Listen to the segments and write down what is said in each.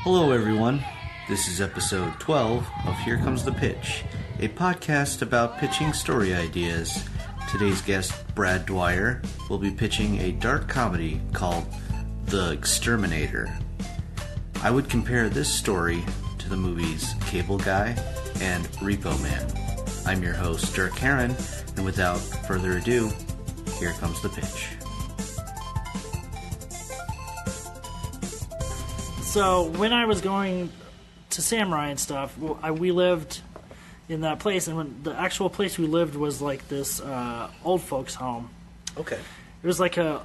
Hello, everyone. This is episode 12 of Here Comes the Pitch, a podcast about pitching story ideas. Today's guest, Brad Duwire, will be pitching a dark comedy called The Exterminator. I would compare this story to the movies Cable Guy and Repo Man. I'm your host, Derk Harron, and without further ado, here comes the pitch. So when I was going to Samurai and stuff, we lived in that place, and when the actual place we lived was like this old folks' home. Okay. It was like it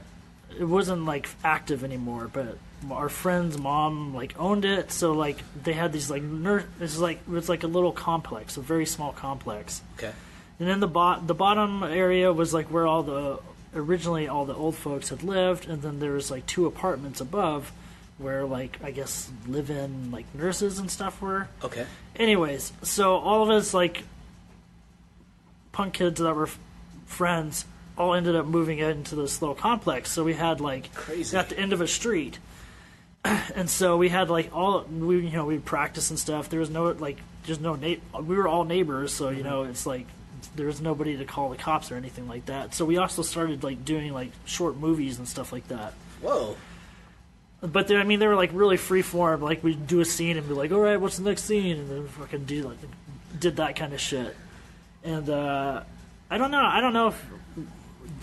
wasn't like active anymore, but our friend's mom like owned it, so like they had these like it was like a little complex, a very small complex. Okay. And then the bottom area was like where originally all the old folks had lived, and then there was like 2 apartments above where, like, I guess live-in, like, nurses and stuff were. Okay. Anyways, so all of us, like, punk kids that were friends all ended up moving into this little complex. So we had, like, crazy at the end of a street. And so we had, like, we'd practice and stuff. There was no, like, we were all neighbors, so, you know, it's like, there was nobody to call the cops or anything like that. So we also started, like, doing, like, short movies and stuff like that. Whoa. But they were like really free form. Like we'd do a scene and be like, "All right, what's the next scene?" And then fucking did that kind of shit. And I don't know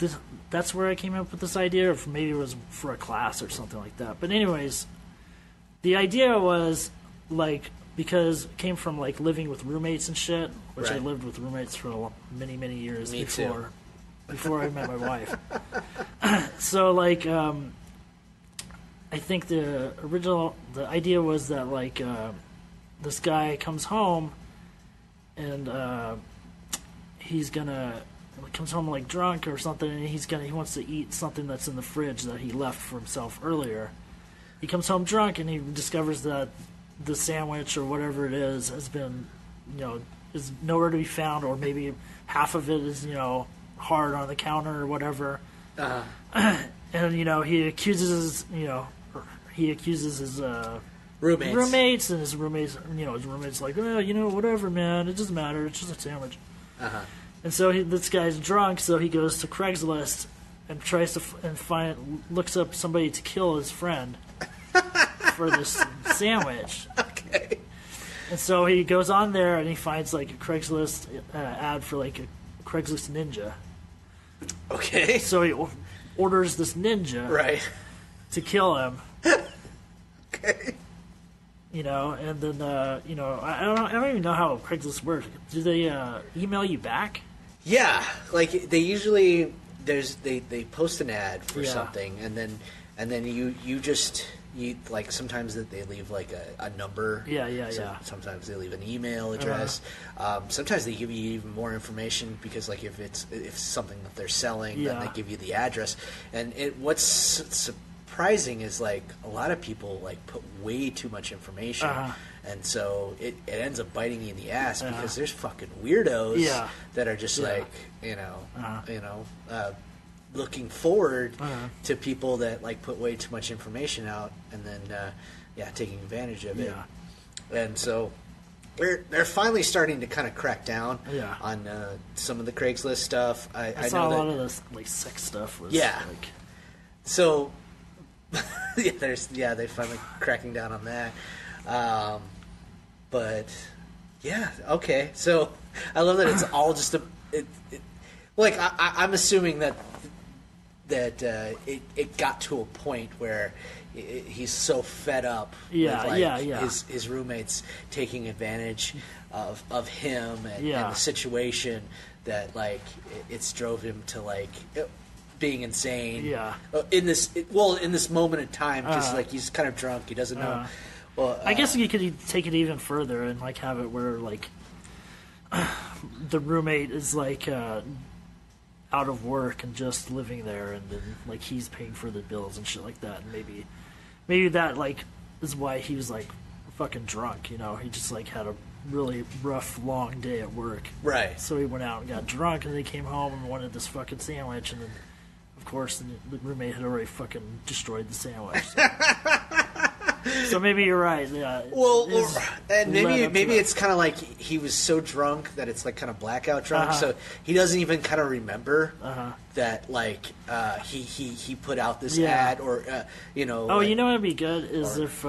if that's where I came up with this idea, or if maybe it was for a class or something like that. But anyways, the idea was like because it came from like living with roommates and shit, which right. I lived with roommates for many years Me too. before I met my wife. So like. I think the idea was that like this guy comes home and comes home like drunk or something, and he wants to eat something that's in the fridge that he left for himself earlier. He comes home drunk and he discovers that the sandwich or whatever it is has been, is nowhere to be found, or maybe half of it is hard on the counter or whatever. Uh-huh. And he accuses his roommates, and his roommates like, whatever, man, it doesn't matter, it's just a sandwich. Uh-huh. And so this guy's drunk, so he goes to Craigslist and tries to looks up somebody to kill his friend for this sandwich. Okay. And so he goes on there and he finds like a Craigslist ad for like a Craigslist ninja. Okay. So he orders this ninja right to kill him. Okay. And then I don't even know how Craigslist works. Do they email you back? Yeah, like they usually they post an ad for something, and then you just like sometimes that they leave like a number. Yeah. Sometimes they leave an email address. Sometimes they give you even more information because like if it's something that they're selling, then they give you the address. And what's surprising is like a lot of people like put way too much information, and so it ends up biting you in the ass because there's fucking weirdos that are just like looking forward to people that like put way too much information out, and then taking advantage of it. And so they're finally starting to kind of crack down on some of the Craigslist stuff. I saw know a lot of this like sex stuff was like... So they're finally cracking down on that. But yeah, okay. So I love that it's all just I'm assuming that it got to a point where he's so fed up with his roommates taking advantage of him and the situation that like it's drove him to like being insane in this moment in time, because like he's kind of drunk, he doesn't know. Well, I guess you could take it even further and like have it where like the roommate is like out of work and just living there, and then like he's paying for the bills and shit like that, and maybe that like is why he was like fucking drunk. He just like had a really rough long day at work, right? So he went out and got drunk, and then he came home and wanted this fucking sandwich, and then of course the roommate had already fucking destroyed the sandwich. So. So maybe you're right. Yeah. Well, and maybe it's kind of like he was so drunk that it's like kind of blackout drunk, so he doesn't even kind of remember that like he put out this ad or you know. Oh, like, you know what'd be good is if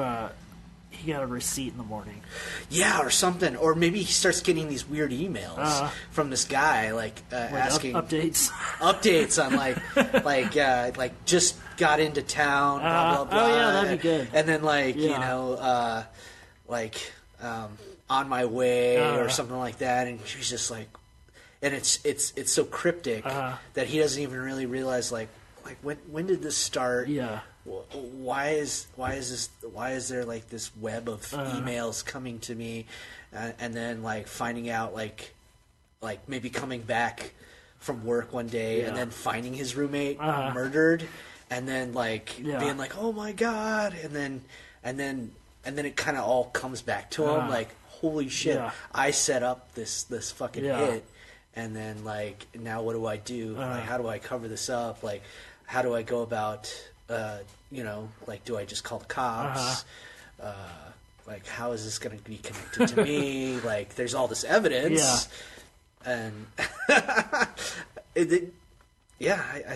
he got a receipt in the morning. Yeah, or something, or maybe he starts getting these weird emails from this guy like asking updates on like just got into town, blah blah blah. Oh yeah, that'd be good. And then like you know on my way or something like that, and she's just like, and it's so cryptic that he doesn't even really realize like when did this start? Yeah. Why is there like this web of emails coming to me, and then like finding out like maybe coming back from work one day and then finding his roommate murdered, and then like being like, oh my god, and then it kind of all comes back to him like, holy shit, I set up this fucking hit, and then like now what do I do? Like how do I cover this up? Like how do I go about you know, like, do I just call the cops? Like, how is this going to be connected to me? Like, there's all this evidence. And, I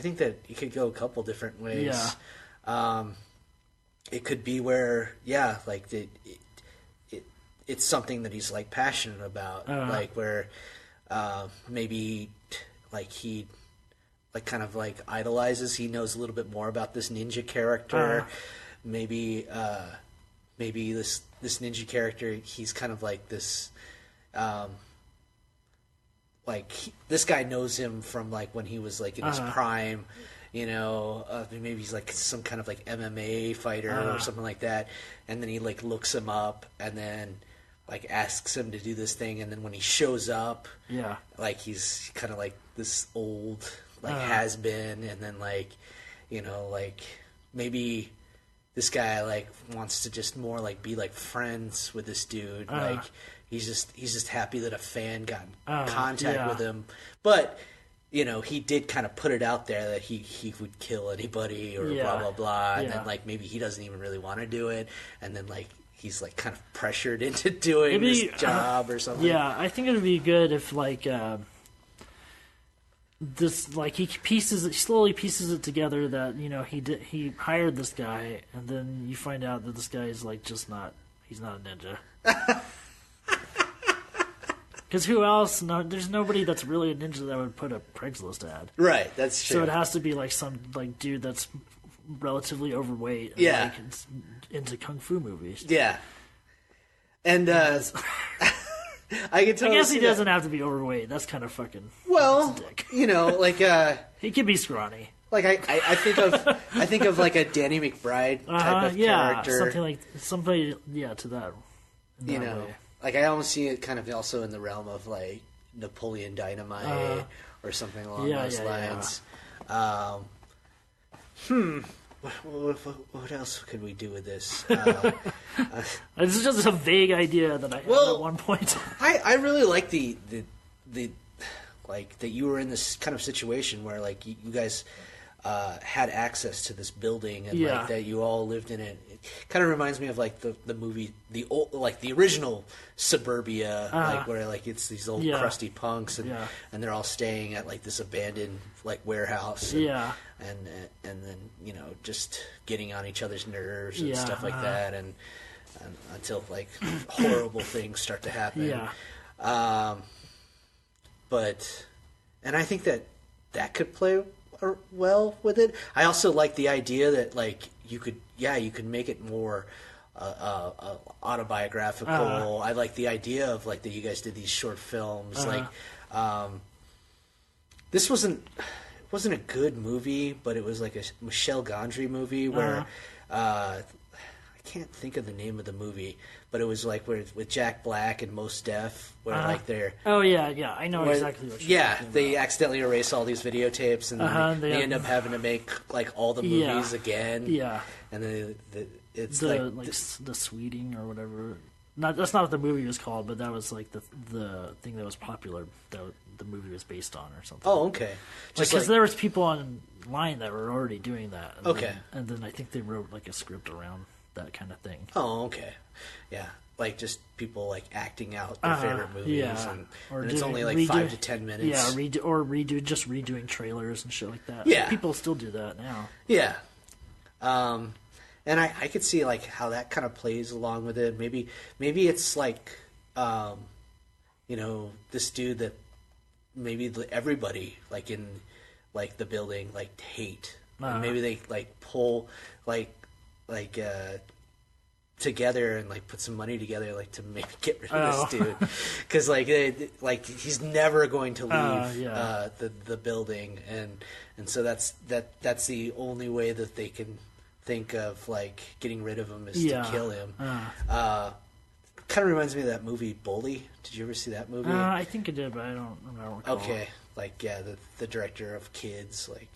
think that it could go a couple different ways. It could be where, like, it's something that he's, like, passionate about. Like, where maybe, like, he... like kind of like idolizes. He knows a little bit more about this ninja character. Maybe this ninja character, he's kind of like this. This guy knows him from like when he was like in his prime. You know, maybe he's like some kind of like MMA fighter or something like that. And then he like looks him up and then like asks him to do this thing. And then when he shows up, like he's kind of like this old. Like has been, and then like, you know, like maybe this guy like wants to just more like be like friends with this dude. Like he's just happy that a fan got in contact with him. But you know, he did kind of put it out there that he would kill anybody or blah blah blah, and then like maybe he doesn't even really want to do it, and then like he's like kind of pressured into doing this job or something. Yeah, I think it would be good if like. This like he slowly pieces it together that you know he hired this guy, and then you find out that this guy is like he's not a ninja. Because who else? No, there's nobody that's really a ninja that would put a Craigslist ad. Right, that's true. So it has to be like some like dude that's relatively overweight. And, like, into kung fu movies. Yeah, and. I guess he doesn't have to be overweight. That's kind of fucking. Well, you know, like he could be scrawny. Like I think of like a Danny McBride type of character, somebody to that. You know, way. Like I almost see it kind of also in the realm of like Napoleon Dynamite or something along those lines. What else could we do with this? This is just a vague idea that I had at one point. I really like the like that you were in this kind of situation where like you guys had access to this building and like that you all lived in it. It kind of reminds me of like the movie the original Suburbia, like where like it's these old crusty punks and they're all staying at like this abandoned like warehouse. And then you know just getting on each other's nerves and stuff like that, and until like horrible things start to happen. But I think that could play well with it. I also like the idea that like you could make it more autobiographical. I like the idea of like that you guys did these short films. Like this wasn't a good movie, but it was like a Michel Gondry movie where I can't think of the name of the movie, but it was like with Jack Black and Mos Def, where like they're I know exactly what you're talking about. They accidentally erase all these videotapes and then they end up having to make like all the movies again. And then it's the Sweeting or whatever. That's not what the movie was called, but that was like the thing that was popular that the movie was based on or something. Oh, okay. Because there was people online that were already doing that. And then I think they wrote like a script around that kind of thing. Oh, okay. Yeah. Like just people like acting out their favorite movies, yeah. and it's only like 5 to 10 minutes. Yeah, redoing trailers and shit like that. Yeah, people still do that now. Yeah, and I could see like how that kind of plays along with it. Maybe it's like, this dude that maybe everybody like in like the building like hate. And maybe they like pull like together and like put some money together like to maybe get rid of this dude, because like he's never going to leave the building, and so that's the only way that they can think of like getting rid of him is to kill him. Kind of reminds me of that movie Bully. Did you ever see that movie? I think I did, but I don't recall. Okay, like the director of Kids, like.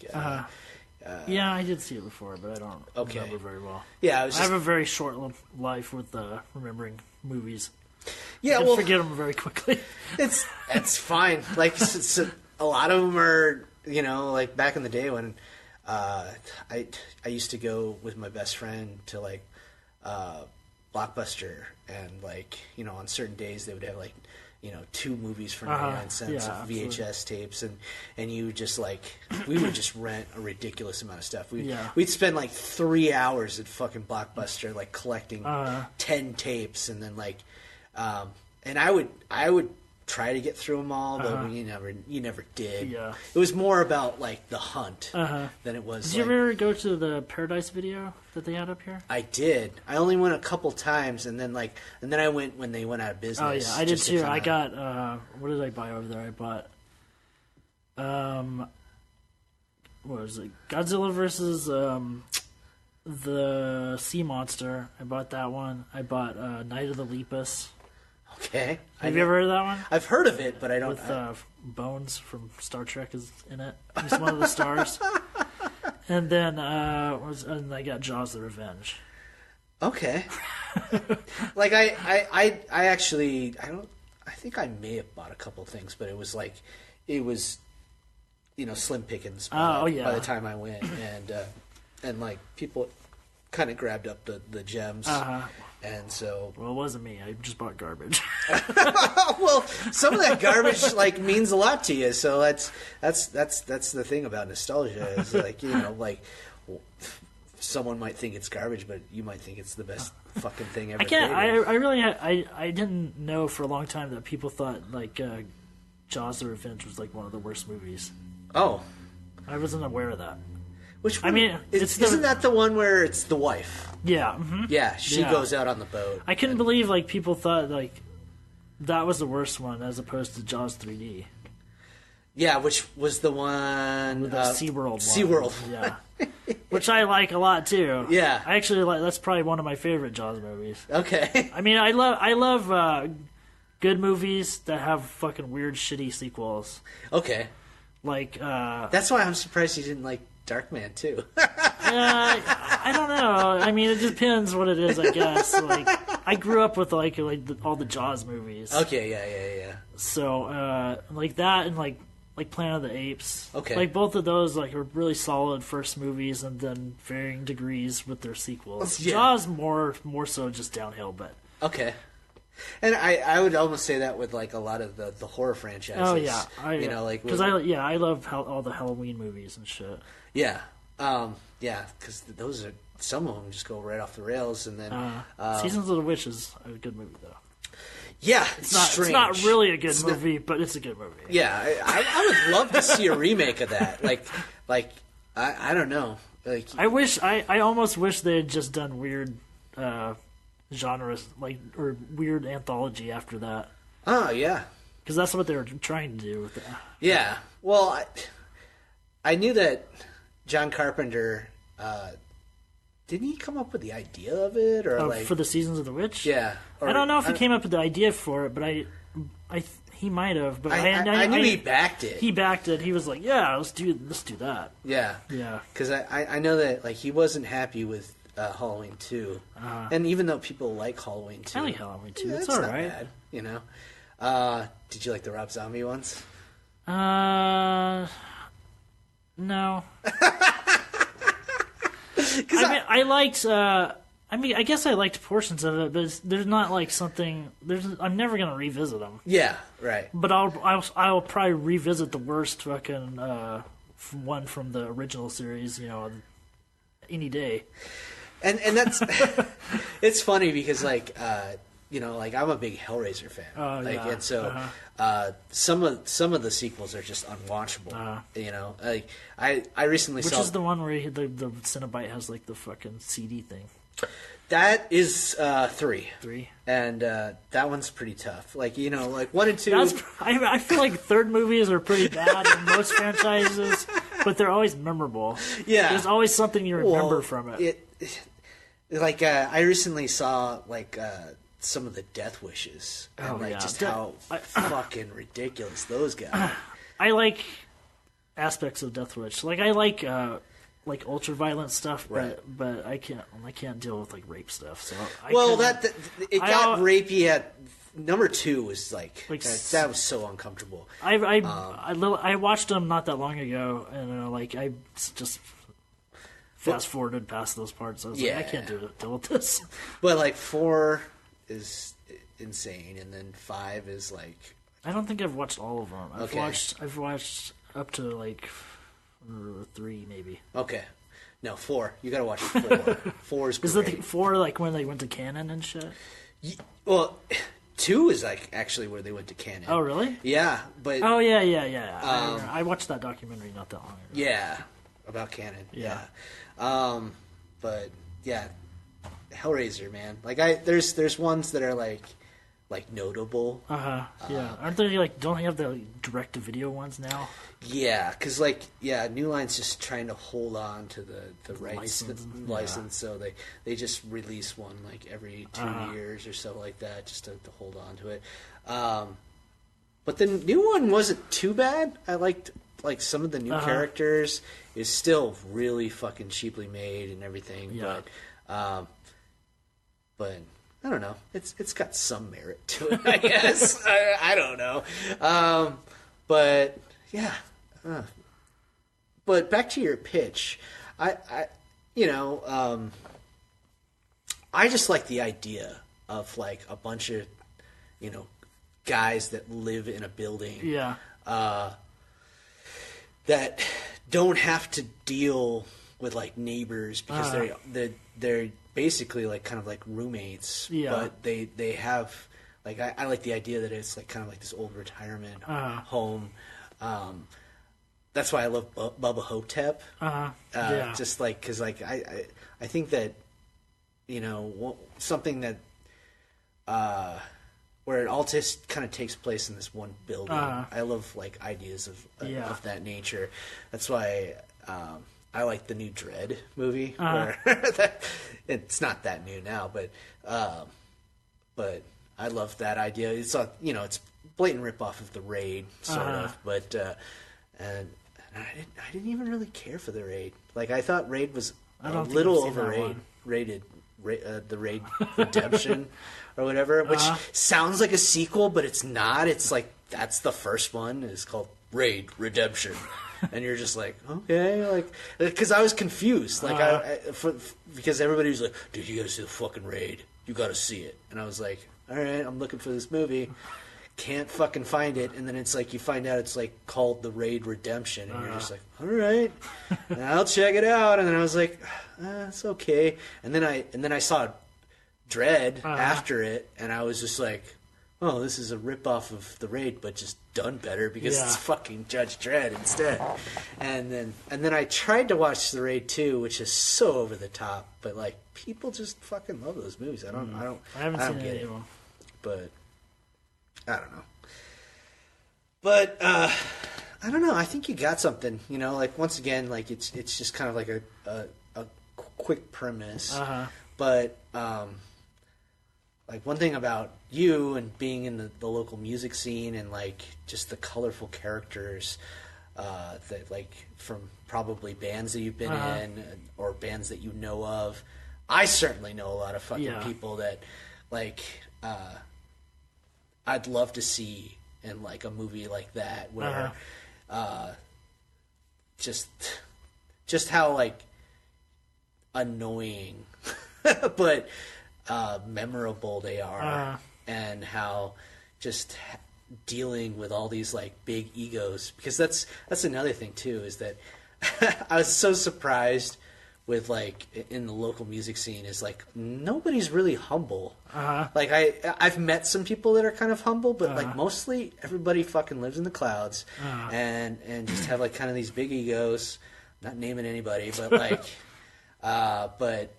Yeah, I did see it before, but I don't remember very well. Yeah, I have a very short life with remembering movies. Yeah, I forget them very quickly. It's fine. Like a lot of them are, like back in the day when I used to go with my best friend to like Blockbuster, and like on certain days they would have like 2 movies for 99 cents of VHS tapes, and you just like we would just rent a ridiculous amount of stuff. We'd spend like 3 hours at fucking Blockbuster like collecting 10 tapes, and then like and I would try to get through them all, but you never did. Yeah. It was more about like the hunt than it was. Did you ever go to the Paradise video that they had up here? I did. I only went a couple times, and then I went when they went out of business. Oh yeah, I did too. I got what did I buy over there? I bought what was it? Godzilla versus the Sea Monster. I bought that one. I bought Night of the Lepus. Okay. Have you ever heard of that one? I've heard of it, but I don't. With Bones from Star Trek is in it. He's one of the stars. And then and I got Jaws: The Revenge. Okay. Like I actually I think I may have bought a couple things, but it was slim pickings by the time I went, and like people kind of grabbed up the gems. And so, well, it wasn't me. I just bought garbage. Well, some of that garbage like means a lot to you. So that's the thing about nostalgia is like someone might think it's garbage, but you might think it's the best fucking thing ever. I didn't know for a long time that people thought like Jaws: The Revenge was like one of the worst movies. Oh, I wasn't aware of that. Which one? I mean, isn't that the one where it's the wife? Yeah. Mm-hmm. Yeah, she goes out on the boat. I couldn't believe like people thought like that was the worst one as opposed to Jaws 3D. Yeah, which was the one with the SeaWorld one. SeaWorld. Yeah. Which I like a lot too. Yeah. I actually like that's probably one of my favorite Jaws movies. Okay. I mean, I love good movies that have fucking weird shitty sequels. Okay. Like that's why I'm surprised you didn't like Darkman too. I don't know. I mean, it depends what it is, I guess. Like, I grew up with all the Jaws movies. Okay, yeah. So, like that and like Planet of the Apes. Okay. Like both of those like are really solid first movies, and then varying degrees with their sequels. Yeah. Jaws more so just downhill, but okay. And I would almost say that with like a lot of the horror franchises. Oh yeah, because I love all the Halloween movies and shit. Yeah, because those are some of them just go right off the rails, and then Seasons of the Witch is a good movie though. Yeah, it's not really a good movie, but it's a good movie. Yeah, I would love to see a remake of that. Like I don't know. Like I almost wish they had just done weird genres or weird anthology after that. Oh yeah, because that's what they were trying to do with it. Yeah, well, I knew that John Carpenter didn't he come up with the idea of it, or for the Seasons of the Witch? Yeah, I don't know if he came up with the idea for it, but he might have. But I knew he backed it. He backed it. He was like, "Yeah, let's do that." Yeah, because I know that like he wasn't happy with Halloween 2, and even though people like Halloween 2, I like Halloween 2. It's all right. Bad, did you like the Rob Zombie ones? No. I liked I mean, I guess I liked portions of it, but there's not like something. I'm never gonna revisit them. Yeah, right. But I'll probably revisit the worst fucking one from the original series. Any day. And that's it's funny because like like I'm a big Hellraiser fan. And so some of the sequels are just unwatchable. Like I recently saw, which is the one where the Cenobite has like the fucking CD thing. That is 3. 3. And that one's pretty tough. Like 1 and 2. I feel like third movies are pretty bad in most franchises, but they're always memorable. Yeah, there's always something you remember from it. I recently saw some of the Death Wishes and just how fucking ridiculous those got. I like aspects of Death Wish. Like I like ultra violent stuff, but I can't deal with like rape stuff. So it got rapey at number 2 was that was so uncomfortable. I watched them not that long ago, and I just fast forwarded past those parts. I was like, I can't deal with this. But 4 is insane, and then 5 is I don't think I've watched all of them. I've watched up to 3 maybe. Okay. No, 4. You gotta watch 4. 4 is great. Is it 4 when they went to canon and shit? Well, 2 is actually where they went to canon. Oh, really? Yeah, but... Oh, yeah. I watched that documentary not that long ago. Yeah, about canon. Yeah. But, yeah, Hellraiser, man. There's ones that are, notable. Yeah. Aren't they, don't they have the direct-to-video ones now? Yeah, because, New Line's just trying to hold on to the rights license, so they just release one, every 2 years or so like that, just to hold on to it. But the new one wasn't too bad. I liked, some of the new characters. Is still really fucking cheaply made and everything, but I don't know. It's got some merit to it, I guess. I don't know. But yeah. But back to your pitch, I just like the idea of a bunch of guys that live in a building. Yeah. That don't have to deal with neighbors because they're basically kind of roommates. Yeah. But they have I like the idea that it's kind of this old retirement home. That's why I love Bubba Hotep. Yeah. Just because I think that something that where it all just kind of takes place in this one building. I love ideas of that nature. That's why I like the new Dread movie. Where it's not that new now, but I love that idea. It's it's blatant ripoff of the Raid, sort of, but and I didn't even really care for the Raid. I thought Raid was a little overrated. The Raid Redemption or whatever, which sounds like a sequel, but it's not. It's that's the first one. It's called Raid Redemption, and you're just okay, because I was confused, because everybody was dude, you gotta see the fucking Raid. You gotta see it, and I was all right, I'm looking for this movie. Can't fucking find it, and then it's you find out it's called The Raid Redemption, and you're just all right, I'll check it out. And then I was it's okay. And then I saw Dread after it, and I was just oh, this is a ripoff of The Raid, but just done better because it's fucking Judge Dredd instead. And then I tried to watch The Raid 2, which is so over the top, but people just fucking love those movies. I haven't seen any of them, but. I don't know. But, I don't know. I think you got something, once again, it's just kind of a quick premise. But, one thing about you and being in the local music scene and, just the colorful characters, that, from probably bands that you've been in or bands that you know of. I certainly know a lot of fucking people that, I'd love to see in a movie like that where just how annoying but memorable they are, and how just dealing with all these like big egos, because that's another thing too, is that I was so surprised with like in the local music scene is like nobody's really humble. Like I've met some people that are kind of humble, but like mostly everybody fucking lives in the clouds and just have like kind of these big egos. Not naming anybody, but like but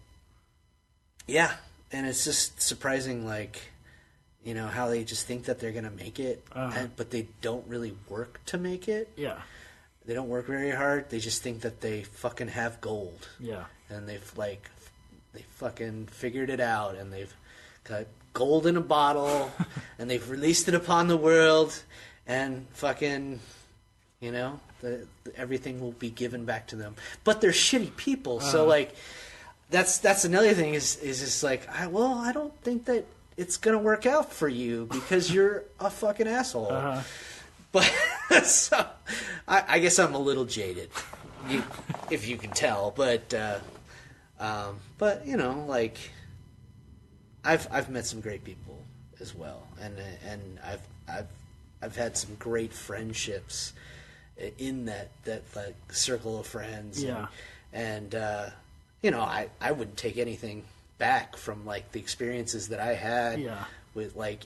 yeah, and it's just surprising, like, you know, how they just think that they're gonna make it, but they don't really work to make it. Yeah. They don't work very hard. They just think that they fucking have gold. Yeah. And they fucking figured it out, and they've got gold in a bottle, and they've released it upon the world, and fucking, you know, everything will be given back to them. But they're shitty people, so like, that's another thing is just like, I don't think that it's gonna work out for you because you're a fucking asshole. But so I guess I'm a little jaded, if you can tell. But you know, like I've met some great people as well, and I've had some great friendships in that like circle of friends. Yeah. And you know, I wouldn't take anything back from like the experiences that I had with like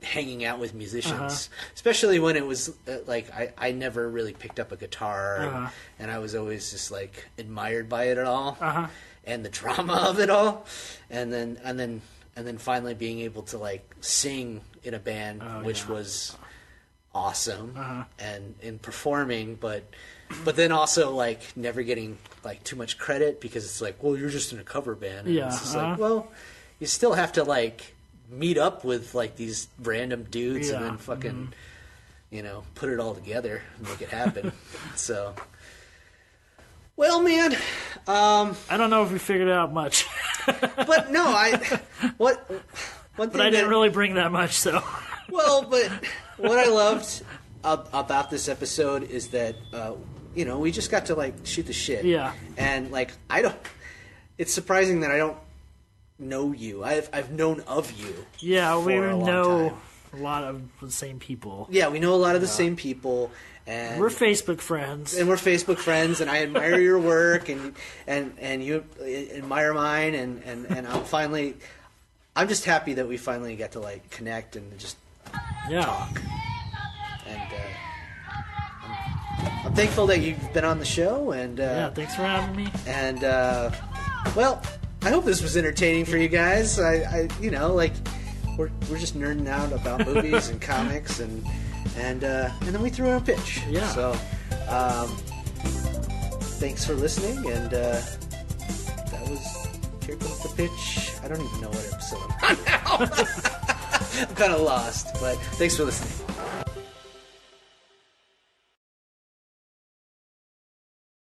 hanging out with musicians, especially when it was like I never really picked up a guitar, and I was always just like admired by it at all, and the drama of it all, and then finally being able to like sing in a band, which was awesome, and in performing, but then also like never getting like too much credit because it's like, well, you're just in a cover band, and it's just like, well, you still have to like meet up with like these random dudes and then fucking you know, put it all together and make it happen. So, well, man, I don't know if we figured out much. But no, one thing but I didn't really bring that much, so. Well, but what I loved about this episode is that you know, we just got to like shoot the shit. Yeah. And like it's surprising that I don't know you. I've known of you. Yeah, we for a long know time. a lot of the same people. Yeah, we know a lot of the same people, and we're Facebook friends. And I admire your work, and you admire mine, and I'm just happy that we finally got to like connect and just talk. And I'm thankful that you've been on the show, and thanks for having me. And well, I hope this was entertaining for you guys. I you know, like we're just nerding out about movies and comics, and then we threw in a pitch. Yeah. So thanks for listening, and that was Here Comes the Pitch. I don't even know what episode I'm on now. I'm kind of lost, but thanks for listening.